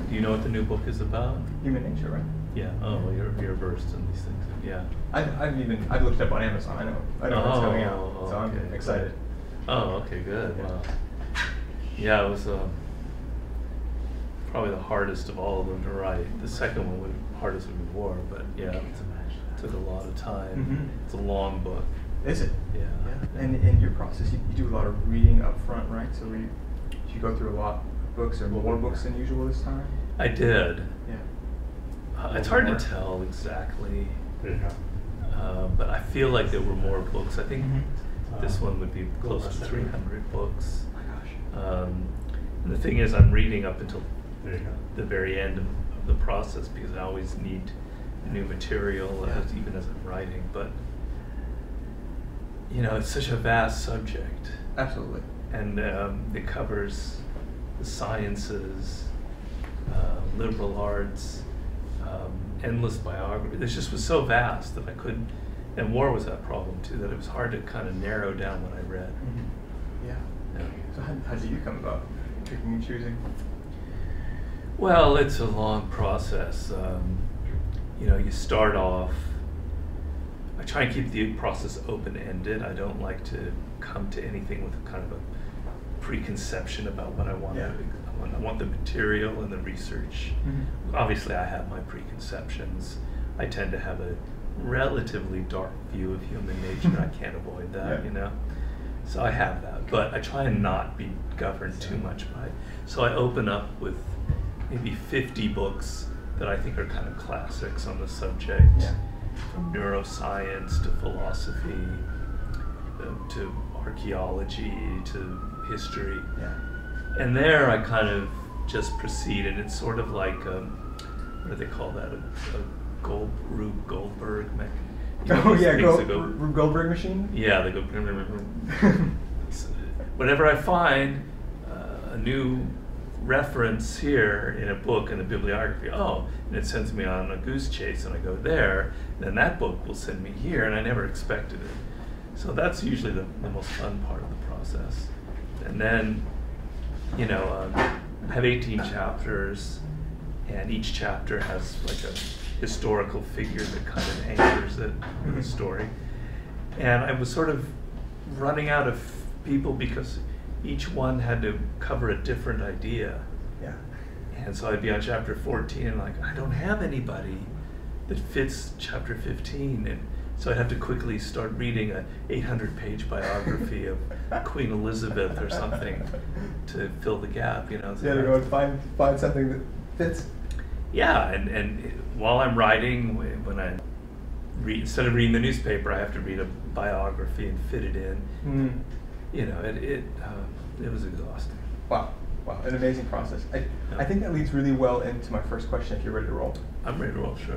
Do you know what the new book is about? Human nature, right? Yeah. Oh, well, you're versed in these things. Yeah. I've looked it up on Amazon. I know what's coming out, so okay. I'm excited. Oh, okay, good. Yeah. Wow. Yeah, it was probably the hardest of all of them to write. The second one hardest would be War, but yeah, it took a lot of time. Mm-hmm. It's a long book. Is it? Yeah. And in your process, you do a lot of reading up front, right? So you go through a lot of books, or more books than usual this time? I did. Yeah. It's hard to tell exactly, but I feel like there were more books. I think this one would be close to 300 books. Oh my gosh. And the thing is, I'm reading up until the very end of the process because I always need new material, even as I'm writing. But you know, it's such a vast subject. Absolutely. And it covers the sciences, liberal arts, endless biography. This just was so vast that I couldn't, and War was that problem too, that it was hard to kind of narrow down what I read. Mm-hmm. Yeah. So how did you come about picking and choosing? Well, it's a long process. You know, you start off, I try and keep the process open-ended. I don't like to come to anything with kind of a preconception about what I want. I want the material and the research. Mm-hmm. Obviously, I have my preconceptions. I tend to have a relatively dark view of human nature. I can't avoid that, you know. So I have that, but I try and not be governed too much by it. So I open up with maybe 50 books that I think are kind of classics on the subject, from neuroscience to philosophy, to archaeology to history. And there I kind of just proceed, and it's sort of like, what do they call that, a Rube Goldberg mechanism. Rube Goldberg machine? Yeah, the whenever I find a new reference here in a book in the bibliography, and it sends me on a goose chase, and I go there, then that book will send me here, and I never expected it. So that's usually the most fun part of the process. And then, you know, I have 18 chapters, and each chapter has like a historical figure that kind of anchors it in the story. And I was sort of running out of people because each one had to cover a different idea. And so I'd be on chapter 14 and like, I don't have anybody that fits chapter 15. And so I'd have to quickly start reading a 800-page biography of Queen Elizabeth or something to fill the gap, you know. So to go and find something that fits. Yeah, and while I'm writing, when I read, instead of reading the newspaper, I have to read a biography and fit it in. You know, it was exhausting. Wow, an amazing process. I think that leads really well into my first question, if you're ready to roll. I'm ready to roll, sure.